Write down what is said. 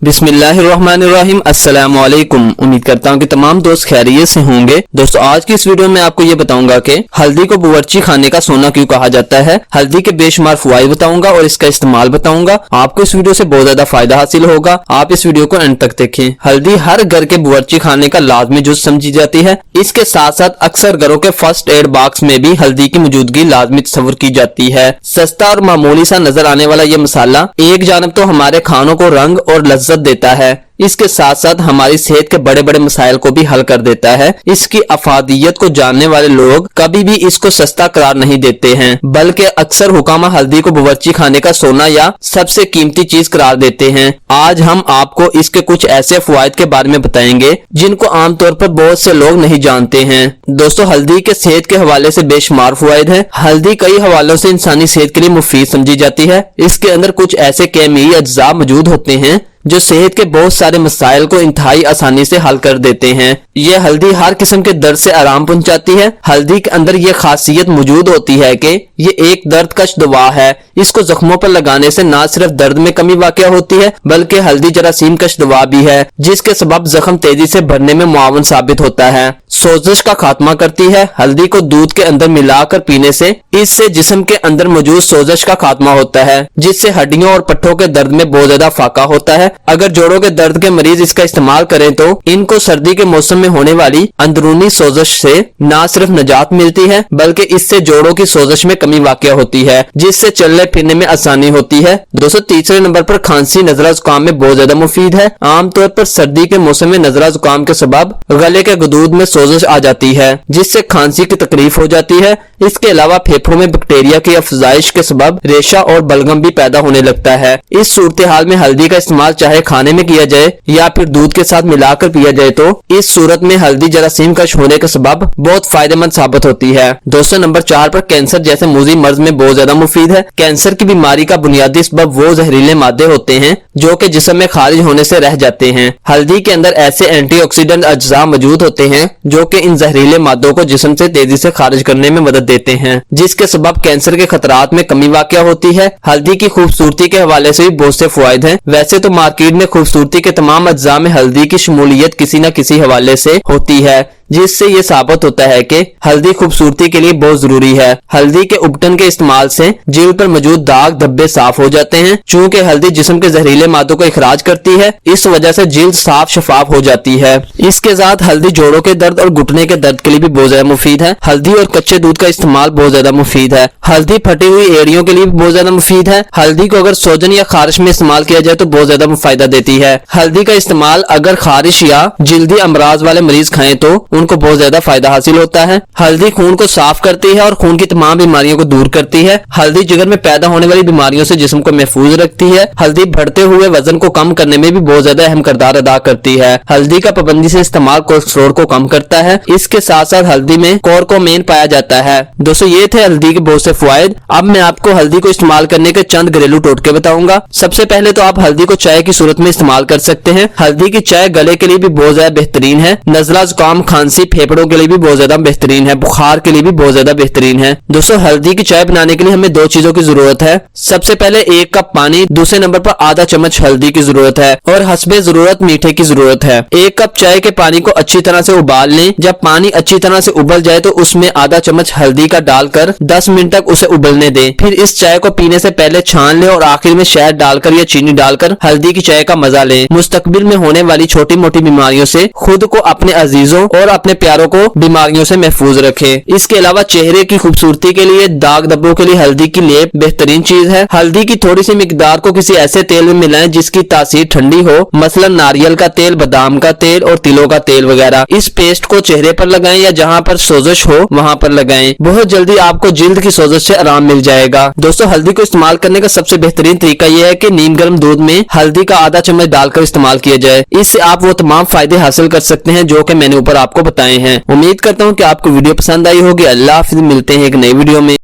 बिस्मिल्लाहिर्रहमानिर्रहीम। अस्सलाम वालेकुम। उम्मीद करता हूँ कि तमाम दोस्त खैरियत से होंगे। दोस्तों, आज की इस वीडियो में आपको ये बताऊंगा कि हल्दी को बावर्ची खाने का सोना क्यों कहा जाता है। हल्दी के बेशुमार फवाइद बताऊंगा और इसका इस्तेमाल बताऊंगा। आपको इस वीडियो से बहुत ज्यादा फायदा हासिल होगा। आप इस वीडियो को एंड तक देखें। हल्दी हर घर के बावर्ची खाने का लाजमी जुज़ समझी जाती है। इसके साथ साथ अक्सर घरों के फर्स्ट एड बॉक्स में भी हल्दी की मौजूदगी लाजमी तस्वुर की जाती है। सस्ता और मामूली सा नजर आने वाला ये मसाला एक जानब तो हमारे खानों को रंग और लज्जत देता है, इसके साथ साथ हमारी सेहत के बड़े बड़े मसाइल को भी हल कर देता है। इसकी अफादियत को जानने वाले लोग कभी भी इसको सस्ता करार नहीं देते हैं, बल्कि अक्सर हुकामा हल्दी को बावर्ची खाने का सोना या सबसे कीमती चीज करार देते हैं। आज हम आपको इसके कुछ ऐसे फवाइद के बारे में बताएंगे जिनको आमतौर पर बहुत से लोग नहीं जानते हैं। दोस्तों, हल्दी के सेहत के हवाले से बेशुमार फवाइद है। हल्दी कई हवालों से इंसानी सेहत के लिए मुफीद समझी जाती है। इसके अंदर कुछ ऐसे केमियाई अज्जा मौजूद होते हैं जो सेहत के बहुत सारे मसाइल को इंतहाई आसानी से हल कर देते हैं। ये हल्दी हर किस्म के दर्द से आराम पहुंचाती है। हल्दी के अंदर ये खासियत मौजूद होती है कि ये एक दर्दकश दवा है। इसको जख्मों पर लगाने से न सिर्फ दर्द में कमी वाक़या होती है, बल्कि हल्दी जरासीम कश दवा भी है, जिसके सबब जख्म तेजी से भरने में मुआवन साबित होता है। सोजिश का खात्मा करती है। हल्दी को दूध के अंदर मिलाकर पीने से इससे जिस्म के अंदर मौजूद सोजिश का खात्मा होता है, जिससे हड्डियों और पट्टों के दर्द में बहुत ज्यादा फाका होता है। अगर जोड़ों के दर्द के मरीज इसका इस्तेमाल करें तो इनको सर्दी के मौसम में होने वाली अंदरूनी सोजिश से न सिर्फ निजात मिलती है, बल्कि इससे जोड़ों की सोजिश में कमी वाक़या होती है, जिससे चलने फिरने में आसानी होती है। दोस्तों, तीसरे नंबर पर खांसी नजला जुकाम में बहुत ज्यादा मुफीद है। आमतौर पर सर्दी के मौसम में नजला जुकाम के सबब गले के गदूद में सोजिश आ जाती है, जिससे खांसी की तकलीफ हो जाती है। इसके अलावा फेफड़ों में बैक्टीरिया की अफजाइश के सबब रेशा और बलगम भी पैदा होने लगता है। इस सूरत हाल में हल्दी का इस्तेमाल चाहे खाने में किया जाए या फिर दूध के साथ मिलाकर पिया जाए तो इस सूरत में हल्दी जरासीम कश होने के सबब बहुत फायदेमंद साबित होती है। दोस्तों, नंबर 4 पर कैंसर जैसे मूजी मर्ज में बहुत ज्यादा मुफीद है। कैंसर की बीमारी का बुनियादी सबब वो जहरीले मादे होते हैं जो कि जिस्म में खारिज होने से रह जाते हैं। हल्दी के अंदर ऐसे एंटीऑक्सीडेंट अज्जा मौजूद होते हैं जो कि इन जहरीले मादों को जिस्म से तेजी से खारिज करने में मदद देते हैं, जिसके सबब कैंसर के खतरात में कमी वाक़या होती है। हल्दी की खूबसूरती के हवाले से भी बहुत से फवाइद हैं। वैसे तो मार्केट में खूबसूरती के तमाम अज्जा में हल्दी की शमूलियत किसी न किसी हवाले से होती है, जिससे ये साबित होता है कि हल्दी खूबसूरती के लिए बहुत जरूरी है। हल्दी के उपटन के इस्तेमाल से जिल्द पर मौजूद दाग धब्बे साफ हो जाते हैं। चूंकि हल्दी जिस्म के जहरीले मादों को इखराज करती है, इस वजह से जिल्द साफ शफाफ हो जाती है। इसके साथ हल्दी जोड़ों के दर्द और घुटने के दर्द के लिए भी बहुत ज्यादा मुफीद है। हल्दी और कच्चे दूध का इस्तेमाल बहुत ज्यादा मुफीद है। हल्दी फटी हुई एड़ियों के लिए भी बहुत ज्यादा मुफीद है। हल्दी को अगर सोजन या खारिश में इस्तेमाल किया जाए तो बहुत ज्यादा फायदा देती है। हल्दी का इस्तेमाल अगर खारिश या जिल्दी अमराज वाले मरीज खाएं तो उनको बहुत ज्यादा फायदा हासिल होता है। हल्दी खून को साफ करती है और खून की तमाम बीमारियों को दूर करती है। हल्दी जिगर में पैदा होने वाली बीमारियों से जिस्म को महफूज रखती है। हल्दी बढ़ते हुए वजन को कम करने में भी बहुत ज्यादा अहम किरदार अदा करती है। हल्दी का पाबंदी से इस्तेमाल कोलेस्ट्रॉल को कम करता है। इसके साथ साथ हल्दी में कोरकोमेन पाया जाता है। दोस्तों, ये थे हल्दी के बहुत से फवाइद। अब मैं आपको हल्दी को इस्तेमाल करने के चंद घरेलू टोटके बताऊंगा। सबसे पहले तो आप हल्दी को चाय की सूरत में इस्तेमाल कर सकते हैं। हल्दी की चाय गले के लिए भी बहुत ज्यादा बेहतरीन है। नजला जुकाम खांसी फेफड़ों के लिए भी बहुत ज्यादा बेहतरीन है। बुखार के लिए भी बहुत ज्यादा बेहतरीन है। दोस्तों, हल्दी की चाय बनाने के लिए हमें 2 चीजों की जरूरत है। सबसे पहले 1 कप पानी, दूसरे नंबर पर आधा चम्मच हल्दी की जरूरत है और हस्बे जरूरत मीठे की जरूरत है। 1 कप चाय के पानी को अच्छी तरह से उबाल लें। जब पानी अच्छी तरह से उबल जाए तो उसमें आधा चम्मच हल्दी का डालकर 10 मिनट तक उसे उबलने दें। फिर इस चाय को पीने से पहले छान लें और आखिर में शहद डालकर या चीनी डालकर हल्दी की चाय का मजा लें। मुस्तकबिल में होने वाली छोटी मोटी बीमारियों से खुद को, अपने अजीजों और अपने प्यारों को बीमारियों से महफूज रखें। इसके अलावा चेहरे की खूबसूरती के लिए, दाग धब्बों के लिए हल्दी की लेप बेहतरीन चीज है। हल्दी की थोड़ी सी मिकदार को किसी ऐसे तेल में मिलाएं जिसकी तासीर ठंडी हो, मसलन नारियल का तेल, बादाम का तेल और तिलों का तेल वगैरह। इस पेस्ट को चेहरे पर लगाएं या जहां पर सोजिश हो वहां पर लगाएं। बहुत जल्दी आपको जिल्द की सोजिश से आराम मिल जाएगा। दोस्तों, हल्दी को इस्तेमाल करने का सबसे बेहतरीन तरीका यह है कि नीम गर्म दूध में हल्दी का आधा चम्मच डालकर इस्तेमाल किया जाए। इससे आप वो तमाम फायदे हासिल कर सकते हैं जो कि मैंने ऊपर आपको बताए हैं। उम्मीद करता हूँ कि आपको वीडियो पसंद आई होगी। अल्लाह हाफिज़, मिलते हैं एक नई वीडियो में।